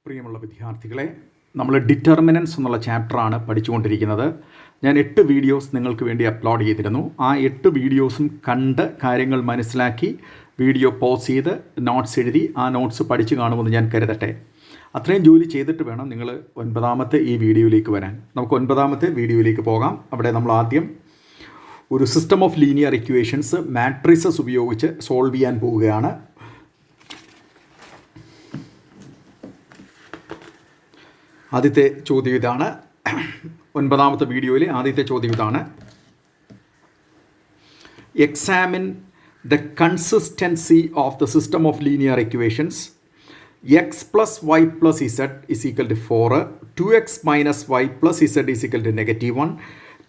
പ്രിയമുള്ള വിദ്യാർത്ഥികളെ, നമ്മൾ ഡിറ്റർമിനൻസ് എന്നുള്ള ചാപ്റ്ററാണ് പഠിച്ചുകൊണ്ടിരിക്കുന്നത്. ഞാൻ 8 വീഡിയോസ് നിങ്ങൾക്ക് വേണ്ടി അപ്ലോഡ് ചെയ്തിരുന്നു. ആ 8 വീഡിയോസും കണ്ട് കാര്യങ്ങൾ മനസ്സിലാക്കി വീഡിയോ പോസ് ചെയ്ത് നോട്ട്സ് എഴുതി ആ നോട്ട്സ് പഠിച്ചു കാണുമെന്ന് ഞാൻ കരുതട്ടെ. അത്രയും ജോലി ചെയ്തിട്ട് വേണം നിങ്ങൾ 9ാമത്തെ ഈ വീഡിയോയിലേക്ക് വരാൻ. നമുക്ക് 9ാമത്തെ വീഡിയോയിലേക്ക് പോകാം. അവിടെ നമ്മൾ ആദ്യം ഒരു system of linear equations matrices ഉപയോഗിച്ച് സോൾവ് ചെയ്യാൻ പോവുകയാണ്. ആദ്യത്തെ ചോദ്യം ഇതാണ്. 9ാമത്തെ വീഡിയോയിലെ ആദ്യത്തെ ചോദ്യം ഇതാണ്. Examine the consistency of the system of linear equations X plus Y plus Z is equal to 4, 2x minus Y plus Z is equal to -1,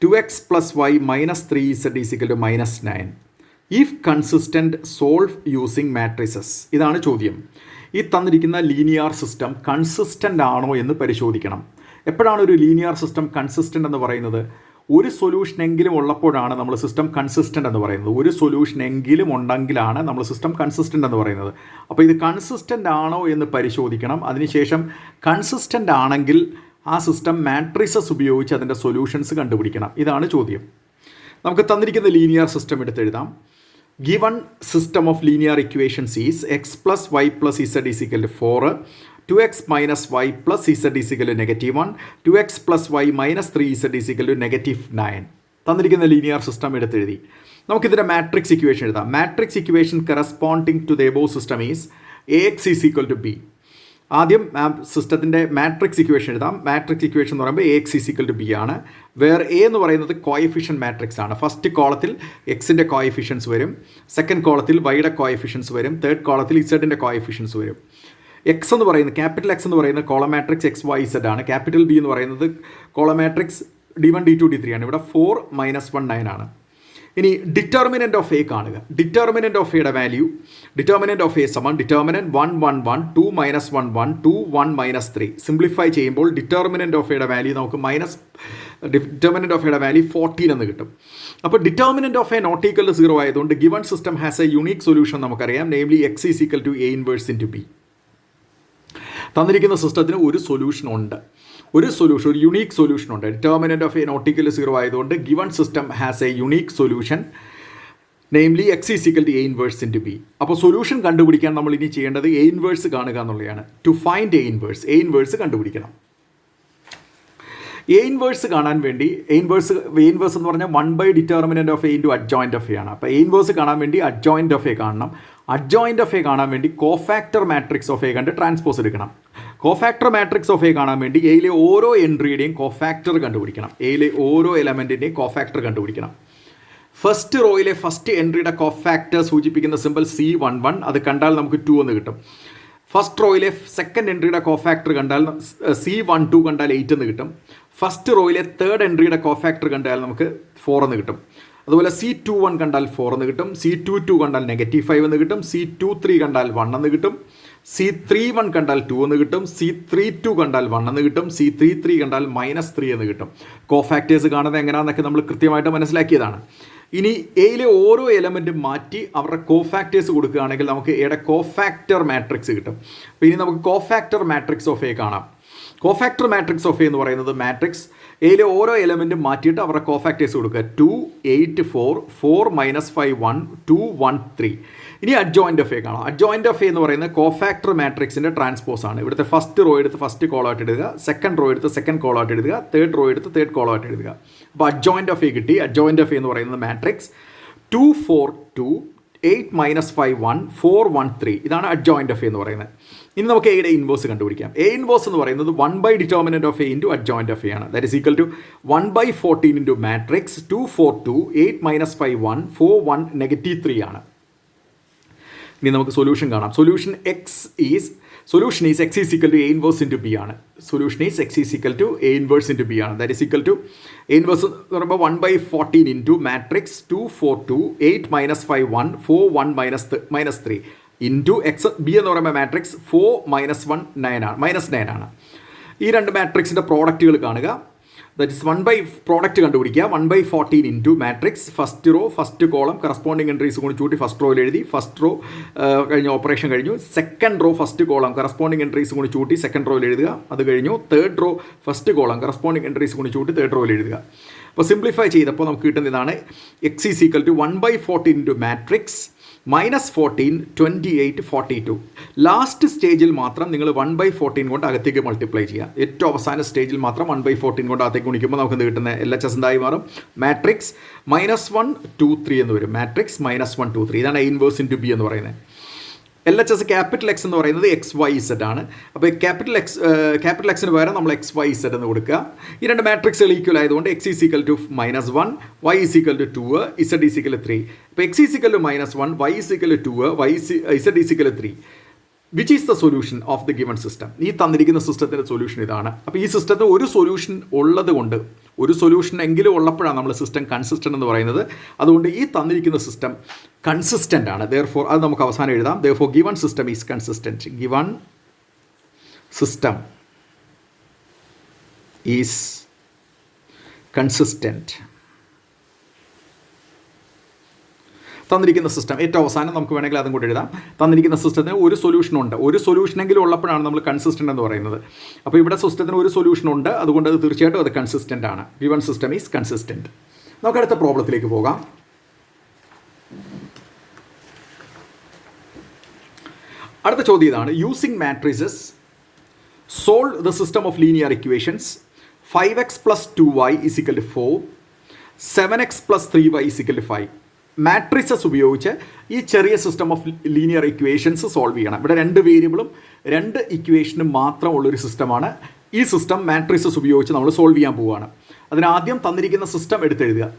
2x plus Y minus 3z is equal to -9. If consistent solve using matrices. ഇതാണ് ചോദ്യം. ഈ തന്നിരിക്കുന്ന linear system consistent ആണോ എന്ന് പരിശോധിക്കണം. എപ്പോഴാണ് ഒരു linear system consistent എന്ന് പറയുന്നത്? ഒരു സൊല്യൂഷനെങ്കിലും ഉള്ളപ്പോഴാണ് നമ്മൾ സിസ്റ്റം കൺസിസ്റ്റൻ്റ് എന്ന് പറയുന്നത്. ഒരു സൊല്യൂഷനെങ്കിലും ഉണ്ടെങ്കിലാണ് നമ്മൾ സിസ്റ്റം കൺസിസ്റ്റൻ്റ് എന്ന് പറയുന്നത്. അപ്പോൾ ഇത് കൺസിസ്റ്റൻ്റ് ആണോ എന്ന് പരിശോധിക്കണം. അതിനുശേഷം കൺസിസ്റ്റൻ്റ് ആണെങ്കിൽ ആ സിസ്റ്റം മാട്രിസസ് ഉപയോഗിച്ച് അതിൻ്റെ സൊല്യൂഷൻസ് കണ്ടുപിടിക്കണം. ഇതാണ് ചോദ്യം. നമുക്ക് തന്നിരിക്കുന്ന ലീനിയർ സിസ്റ്റം എടുത്തെഴുതാം. Given system of linear equations is x plus y plus z is equal to 4, 2x minus y plus z is equal to -1, 2x plus y minus 3z is equal to -9. തന്നിരിക്കുന്ന linear system എടുത്തെഴുതി. നമുക്കിതിൻ്റെ matrix equation എഴുതാം. Matrix equation corresponding to the above system is ax is equal to b. ആദ്യം സിസ്റ്റത്തിൻ്റെ matrix equation എഴുതാം. Matrix equation എന്ന് പറയുമ്പോൾ X is equal to B ആണ്. വേർ എ എന്ന് പറയുന്നത് കോഎഫിഷ്യൻ മാട്രിക്സ് ആണ്. ഫസ്റ്റ് കോളത്തിൽ എക്സിൻ്റെ കോഎഫിഷ്യൻസ് വരും, സെക്കൻഡ് കോളത്തിൽ വൈയുടെ കോഎഫിഷ്യൻസ് വരും, തേർഡ് കോളത്തിൽ ഇസഡിൻ്റെ കോഎഫിഷ്യൻസ് വരും. എക്സ് എന്ന് പറയുന്നത് ക്യാപിറ്റൽ എക്സ് എന്ന് പറയുന്നത് column matrix X Y Z ആണ്. ക്യാപിറ്റൽ ബി എന്ന് പറയുന്നത് column matrix D1 D2 D3 ആണ്. ഇവിടെ 4 - 1 9 ആണ്. ഇനി ഡിറ്റർമിനൻ്റ് ഓഫ് എ കാണുക. ഡിറ്റർമിനൻ്റ് ഓഫ് എയുടെ വാല്യൂ ഡിറ്റർമിനൻ്റ് ഓഫ് എ സമം ഡിറ്റർമിനൻ്റ് 1 1 1 2 - 1 1 2 1 - 3. സിംപ്ലിഫൈ ചെയ്യുമ്പോൾ ഡിറ്റർമിനൻ്റ് ഓഫ് എയുടെ വാല്യൂ നമുക്ക് ഡിറ്റർമിനൻ്റ് ഓഫ് എയുടെ വാല്യൂ 14 എന്ന് കിട്ടും. അപ്പോൾ determinant of A not equal to 0 ആയതുകൊണ്ട് given system has a unique solution നമുക്കറിയാം. Namely X is equal to A inverse into B. തന്നിരിക്കുന്ന സിസ്റ്റത്തിന് ഒരു സൊല്യൂഷൻ ഉണ്ട്, ഒരു യുണീക്ക് സൊല്യൂഷൻ ഉണ്ട്. Determinant of A not equal to 0 ആയതുകൊണ്ട് given system has a unique solution, namely X is equal to A inverse into B. അപ്പോൾ solution കണ്ടുപിടിക്കാൻ നമ്മൾ ഇനി ചെയ്യേണ്ടത് എ ഇൻവേഴ്സ് കാണുക എന്നുള്ളതാണ്. ടു ഫൈൻഡ് എ ഇൻവേഴ്സ് കണ്ടുപിടിക്കണം. എ ഇൻവേഴ്സ് കാണാൻ വേണ്ടി എ ഇൻവേഴ്സ് എന്ന് പറഞ്ഞാൽ 1 / determinant of A into adjoint of A ആണ്. അപ്പോൾ എ ഇൻവേഴ്സ് കാണാൻ വേണ്ടി അഡ്ജോയിൻ്റ് ഓഫ് എ കാണണം. അഡ്ജോയിൻ്റ് ഓഫ് എ കാണാൻ വേണ്ടി കോഫാക്ടർ മാട്രിക്സ് ഓഫ് എ കണ്ട് ട്രാൻസ്പോസ് എടുക്കണം. കോഫാക്ടർ മാട്രിക്സ് ഓഫ് എ കാണാൻ വേണ്ടി എയിലെ ഓരോ എൻട്രിയുടെയും കോഫാക്ടർ കണ്ടുപിടിക്കണം. എയിലെ ഓരോ എലമെൻറ്റിൻ്റെയും കോഫാക്ടർ കണ്ടുപിടിക്കണം. ഫസ്റ്റ് റോയിലെ ഫസ്റ്റ് എൻട്രിയുടെ കോഫാക്ടർ സൂചിപ്പിക്കുന്ന സിമ്പിൾ C11. അത് കണ്ടാൽ നമുക്ക് 2 എന്ന് കിട്ടും. ഫസ്റ്റ് റോയിലെ സെക്കൻഡ് എൻട്രിയുടെ കോഫാക്ടർ കണ്ടാൽ C12 കണ്ടാൽ 8 എന്ന് കിട്ടും. ഫസ്റ്റ് റോയിലെ തേർഡ് എൻട്രിയുടെ കോഫാക്ടർ കണ്ടാൽ നമുക്ക് 4 എന്ന് കിട്ടും. അതുപോലെ C21 കണ്ടാൽ 4 എന്ന് കിട്ടും. C22 കണ്ടാൽ -5 എന്ന് കിട്ടും. C23 കണ്ടാൽ 1 എന്ന് കിട്ടും. C31 കണ്ടാൽ 2 എന്ന് കിട്ടും. C32 കണ്ടാൽ 1 എന്ന് കിട്ടും. C33 കണ്ടാൽ -3 എന്ന് കിട്ടും. കോഫാക്ടേഴ്സ് കാണുന്നത് എങ്ങനെയാണെന്നൊക്കെ നമ്മൾ കൃത്യമായിട്ട് മനസ്സിലാക്കിയതാണ്. ഇനി എയിലെ ഓരോ എലമെൻറ്റും മാറ്റി അവരുടെ കോഫാക്ടേഴ്സ് കൊടുക്കുകയാണെങ്കിൽ നമുക്ക് എയുടെ കോഫാക്ടർ മാട്രിക്സ് കിട്ടും. അപ്പോൾ ഇനി നമുക്ക് കോഫാക്ടർ മാട്രിക്സ് ഓഫ് എ കാണാം. കോഫാക്ടർ മാട്രിക്സ് ഓഫ് എ എന്ന് പറയുന്നത് മാട്രിക്സ് എയിലെ ഓരോ എലമെൻറ്റും മാറ്റിയിട്ട് അവരുടെ കോഫാക്ടേഴ്സ് കൊടുക്കുക. 2 8 4 4 - 5 1 2 1 3. ഇനി അഡ്ജോയിൻ്റ് ഓഫ് എ കാണാം. അഡ്ജോയിൻ്റ് ഓഫ് എ എന്ന് പറയുന്നത് കോഫാക്ടർ മാട്രിക്സിൻ്റെ ട്രാൻസ്പോസ് ആണ്. ഇവിടുത്തെ ഫസ്റ്റ് റോ എടുത്ത് ഫസ്റ്റ് കോളമായിട്ട് എഴുതുക, സെക്കൻഡ് റോ എടുത്ത് സെക്കൻഡ് കോളമായിട്ട് എഴുതുക, തേർഡ് റോ എടുത്ത് തേർഡ് കോളമായിട്ട് എഴുതുക. അപ്പോൾ അഡ്ജോയിൻ്റ് ഓഫ് എ കിട്ടി. അഡ്ജോയിൻ്റ് ഓഫ് എ എന്ന് പറയുന്നത് മാട്രിക്സ് 2 4 2 8 - 5 1 4 1 3. ഇതാണ് അഡ്ജോയിൻ്റ് ഓഫ് എ എന്ന് പറയുന്നത്. ഇനി നമുക്ക് എയുടെ ഇൻവേഴ്സ് കണ്ടുപിടിക്കാം. എ ഇൻവേഴ്സ് എന്ന് പറയുന്നത് 1 / determinant of A into adjoint of A ആണ്. That is equal to 1 / 14 into matrix 2 4 2 8 - 5 1 4 1 -3 ആണ്. ഇനി നമുക്ക് സൊല്യൂഷൻ കാണാം. Solution is X is equal to A inverse into B ആണ്. Solution is X is equal to A inverse into B ആണ്. That is equal to A inverse എന്ന് പറയുമ്പോൾ 1 / 14 into matrix 2 4 2 8 - 5 1 4 1 -3 into X B എന്ന് പറയുമ്പോൾ matrix 4 - 1 9 ആണ് -9 ആണ്. ഈ രണ്ട് മാട്രിക്സിൻ്റെ പ്രോഡക്റ്റുകൾ കാണുക. ദാറ്റ് ഇസ് 1 ബൈ പ്രോഡക്റ്റ് കണ്ടുപിടിക്കുക. 1/14 into matrix first row first column corresponding entries കൂടി ചൂട്ടി ഫസ്റ്റ് റോയിൽ എഴുതി. ഫസ്റ്റ് റോ കഴിഞ്ഞ ഓപ്പറേഷൻ കഴിഞ്ഞു. Second row first column corresponding entries കൂടി ചൂട്ടി സെക്കൻഡ് റോയിൽ എഴുതുക. അത് കഴിഞ്ഞു. Third row first column corresponding entries കൂടി ചൂട്ടി തേർഡ് റോയിൽ എഴുതുക. അപ്പോൾ സിംപ്ലിഫൈ ചെയ്തപ്പോൾ നമുക്ക് കിട്ടുന്ന ഇതാണ്. X is equal to 1/14 into matrix -14 28 42. Last സ്റ്റേജിൽ മാത്രം നിങ്ങൾ 1/14 കൊണ്ട് അകത്തേക്ക് മൾട്ടിപ്ലൈ ചെയ്യുക. ഏറ്റവും അവസാന സ്റ്റേജിൽ മാത്രം 1/14 കൊണ്ട് അകത്തേക്ക് ഗുണിക്കുമ്പോൾ നമുക്ക് കിട്ടുന്ന LHS എന്തായി മാറും? മാട്രിക്സ് -1 2 3 എന്ന് വരും. മാട്രിക്സ് -1 2 3. ഇതാണ് A ഇൻവേഴ്സ് ഇൻറ്റു ബി എന്ന് പറയുന്നത്. LHS ക്യാപിറ്റൽ എക്സ് എന്ന് പറയുന്നത് XYZ ആണ്. അപ്പോൾ ക്യാപിറ്റൽ എക്സിന് പകരം നമ്മൾ XYZ എന്ന് കൊടുക്കുക. ഈ രണ്ട് മാട്രിക്സുകൾ ഈക്വൽ ആയതുകൊണ്ട് X is equal to -1, Y is equal to 2, Z is equal to 3. അപ്പോൾ X is equal to -1, Y is equal to 2, Z is equal to 3. Which is the solution of the given system? ഈ തന്നിരിക്കുന്ന സിസ്റ്റത്തിൻ്റെ solution ഇതാണ്. അപ്പോൾ ഈ സിസ്റ്റത്തിന് ഒരു solution ഉള്ളത് കൊണ്ട്, ഒരു സൊല്യൂഷൻ എങ്കിലും ഉള്ളപ്പോഴാണ് നമ്മൾ സിസ്റ്റം കൺസിസ്റ്റൻ്റ് എന്ന് പറയുന്നത്. അതുകൊണ്ട് ഈ തന്നിരിക്കുന്ന സിസ്റ്റം കൺസിസ്റ്റൻ്റ് ആണ്. ദെയർഫോർ അത് നമുക്ക് അവസാനം എഴുതാം. Therefore given system is consistent. Given system is consistent. തന്നിരിക്കുന്ന സിസ്റ്റം ഏറ്റവും അവസാനം നമുക്ക് വേണമെങ്കിൽ അതും കൂടി എഴുതാം. തന്നിരിക്കുന്ന സിസ്റ്റത്തിന് ഒരു സൊല്യൂഷൻ ഉണ്ട്. ഒരു സൊല്യൂഷനെങ്കിലും ഉള്ളപ്പോഴാണ് നമ്മൾ കൺസിസ്റ്റൻ്റ് എന്ന് പറയുന്നത്. അപ്പോൾ ഇവിടെ സിസ്റ്റത്തിന് ഒരു സൊല്യൂഷൻ ഉണ്ട്. അതുകൊണ്ട് അത് തീർച്ചയായിട്ടും അത് കൺസിസ്റ്റൻ്റ് ആണ്. Given system is consistent. നമുക്ക് അടുത്ത പ്രോബ്ലത്തിലേക്ക് പോകാം. അടുത്ത ചോദ്യം ഇതാണ്. Using matrices solve the system of linear equations 5x + 2y = 4, 7x + 3y = 5. Matrices ഉപയോഗിച്ച് ഈ ചെറിയ system of linear equations solve ചെയ്യണം. ഇവിടെ രണ്ട് വേരിയബിളും രണ്ട് ഇക്വേഷനും മാത്രമുള്ളൊരു സിസ്റ്റമാണ്. ഈ സിസ്റ്റം മാട്രിസസ് ഉപയോഗിച്ച് നമ്മൾ സോൾവ് ചെയ്യാൻ പോവുകയാണ്. അതിനാദ്യം തന്നിരിക്കുന്ന സിസ്റ്റം എടുത്തെഴുതുക.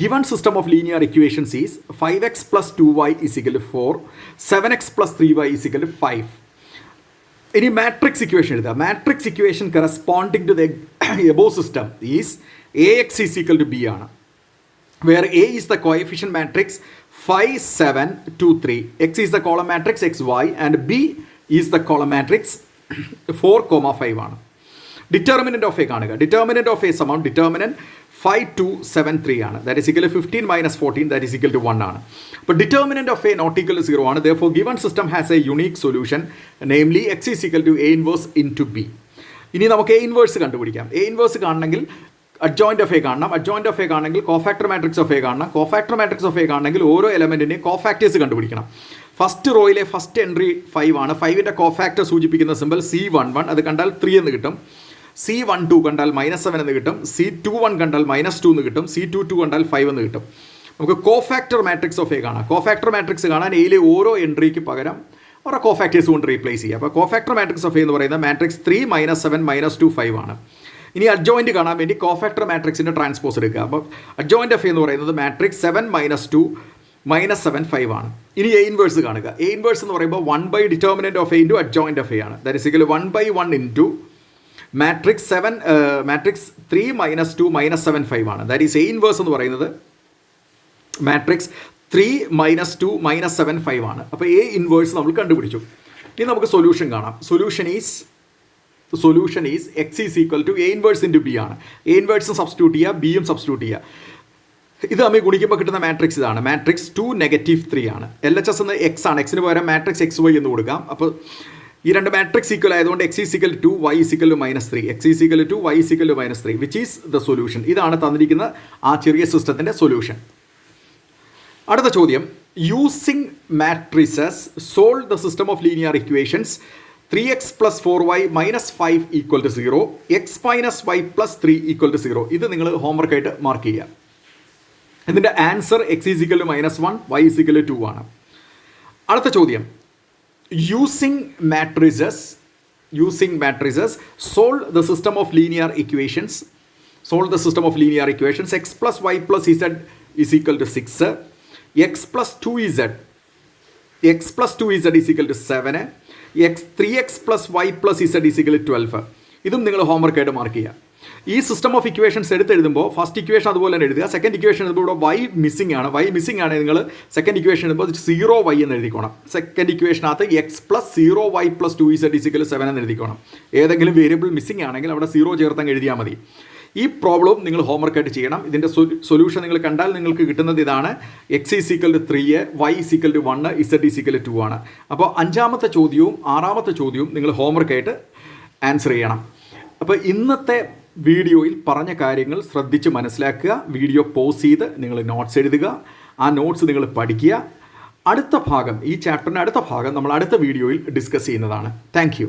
Given system of linear equations is 5x + 2y = 4, 7x + 3y = 5. ഇനി മാട്രിക്സ് ഇക്വേഷൻ എഴുതുക. Matrix equation corresponding to the above system is AX = B ആണ്. where A is the coefficient matrix 5 7 2 3, X is the column matrix XY, and B is the column matrix 4, 5 ആണ്. Determinant of A കാണുക. Determinant of A സമം determinant 5 2 7 3 ആണ്. That is equal to 15 - 14, that is equal to 1 ആണ്. അപ്പോൾ determinant of A not equal to 0 ആണ്. therefore given system has a unique solution, namely X is equal to A inverse into B. ഇനി നമുക്ക് A inverse കണ്ടുപിടിക്കാം. A inverse കാണണമെങ്കിൽ adjoint of A കാണണം. Adjoint of A കാണണമെങ്കിൽ cofactor matrix of A കാണണം. Cofactor matrix of A കാണണമെങ്കിൽ ഓരോ എലമെൻറ്റിൻ്റെയും cofactors കണ്ടുപിടിക്കണം. ഫസ്റ്റ് റോയിലെ ഫസ്റ്റ് എൻട്രി 5 ആണ്. 5ൻ്റെ കോഫാക്ടർ സൂചിപ്പിക്കുന്ന സിമ്പിൾ C11. അത് കണ്ടാൽ 3 എന്ന് കിട്ടും. C12 കണ്ടാൽ -7 എന്ന് കിട്ടും. C21 കണ്ടാൽ -2 എന്ന് കിട്ടും. C22 കണ്ടാൽ 5 എന്ന് കിട്ടും. നമുക്ക് കോഫാക്ടർ മാട്രിക്സ് ഓഫ് എ കാണാം. കോഫാക്ടർ മാട്രിക്സ് കാണാൻ എയിലെ ഓരോ എൻട്രിക്ക് പകരം ഓരോ കോഫാക്ടേഴ്സ് കൊണ്ട് റീപ്ലേസ് ചെയ്യുക. അപ്പോൾ കോഫാക്ടർ മാട്രിക്സ് ഓഫ് എ എന്ന് പറയുന്നത് മാട്രിക്സ് 3 -7 -2 5 ആണ്. ഇനി അഡ്ജോയിൻറ്റ് കാണാൻ വേണ്ടി കോഫാക്ടർ മാട്രിക്സിൻ്റെ ട്രാൻസ്പോസ് എടുക്കുക. അപ്പോൾ അഡ്ജോയിൻ്റ് ഓഫ് എന്ന് പറയുന്നത് മാട്രിക്സ് 7 -2 -7 5 ആണ്. ഇനി A ഇൻവേഴ്സ് കാണുക. A ഇൻവേഴ്സ് എന്ന് പറയുമ്പോൾ 1 determinant of A into adjoint of A ആണ്. That is equal 1/1 into matrix 3 -2 -7 5 ആണ്. ദാറ്റ് ഈസ് A ഇൻവേഴ്സ് എന്ന് പറയുന്നത് മാട്രിക്സ് 3 -2 -7 5 ആണ്. അപ്പോൾ A ഇൻവേഴ്സ് നമ്മൾ കണ്ടുപിടിച്ചു. ഇനി നമുക്ക് സൊല്യൂഷൻ കാണാം. Solution is X is equal to A inverse into B ആണ്. A ഇൻവേഴ്സും സബ്സ്റ്റിറ്റ്യൂട്ട് ചെയ്യുക, ബിയും സബ്സ്റ്റിറ്റ്യൂട്ട് ചെയ്യുക. ഇത് നമ്മൾ ഗുണിക്കുമ്പോൾ കിട്ടുന്ന മാട്രിക്സ് ഇതാണ്. മാട്രിക്സ് 2 -3 ആണ്. LHS എന്ന് X ആണ്. Xന് പകരം മാട്രിക്സ് XY എന്ന് കൊടുക്കാം. അപ്പോൾ ഈ രണ്ട് മാട്രിക്സ് ഈക്വൽ ആയതുകൊണ്ട് X is equal to Y is equal to -3, X is equal to Y is equal to -3, which is the solution. ഇതാണ് തന്നിരിക്കുന്ന ആ ചെറിയ സിസ്റ്റത്തിൻ്റെ സൊല്യൂഷൻ. അടുത്ത ചോദ്യം. Using matrices solve the system of linear equations 3x + 4y - 5 = 0, x - y + 3 = 0. ഇത് നിങ്ങൾ homework ആയിട്ട് മാർക്ക് ചെയ്യുക. ഇതിൻ്റെ answer X is equal to -1, Y is equal to 2 ആണ്. അടുത്ത ചോദ്യം. Using matrices solve the system of linear equations x + y + z is equal to 6, x + 2z is equal to 7, 3x + y + z is equal to 12. ഇതും നിങ്ങൾ homework ആയിട്ട് mark ചെയ്യുക. ഈ system of equations എഴുതുമ്പോൾ first equation അതുപോലെ തന്നെ എഴുതുക. Second equation എഴുതുമ്പോൾ ഇവിടെ y മിസ്സിംഗ് ആണ്. നിങ്ങൾ സെക്കൻഡ് ഇക്വേഷൻ എഴുതുമ്പോൾ 0y എന്ന് എഴുതിക്കോണം. സെക്കൻഡ് ഇക്വേഷനകത്ത് x + 0y + 2z is equal to 7 എന്ന് എഴുതിക്കോണം. ഏതെങ്കിലും വേരിയബിൾ മിസ്സിംഗ് ആണെങ്കിൽ അവിടെ 0 ചേർത്തങ്ങ് എഴുതിയാൽ മതി. ഈ പ്രോബ്ലം നിങ്ങൾ ഹോംവർക്കായിട്ട് ചെയ്യണം. ഇതിൻ്റെ സൊല്യൂഷൻ നിങ്ങൾ കണ്ടാൽ നിങ്ങൾക്ക് കിട്ടുന്നത് ഇതാണ്. X is equal to 3, Y is equal to 1, Z is equal to 2 ആണ്. അപ്പോൾ 5ാമത്തെ ചോദ്യവും 6ാമത്തെ ചോദ്യവും നിങ്ങൾ ഹോംവർക്കായിട്ട് ആൻസർ ചെയ്യണം. അപ്പോൾ ഇന്നത്തെ വീഡിയോയിൽ പറഞ്ഞ കാര്യങ്ങൾ ശ്രദ്ധിച്ച് മനസ്സിലാക്കുക. വീഡിയോ പോസ് ചെയ്ത് നിങ്ങൾ നോട്ട്സ് എഴുതുക. ആ നോട്ട്സ് നിങ്ങൾ പഠിക്കുക. അടുത്ത ഭാഗം, ഈ ചാപ്റ്ററിൻ്റെ അടുത്ത ഭാഗം നമ്മൾ അടുത്ത വീഡിയോയിൽ ഡിസ്കസ് ചെയ്യുന്നതാണ്. താങ്ക്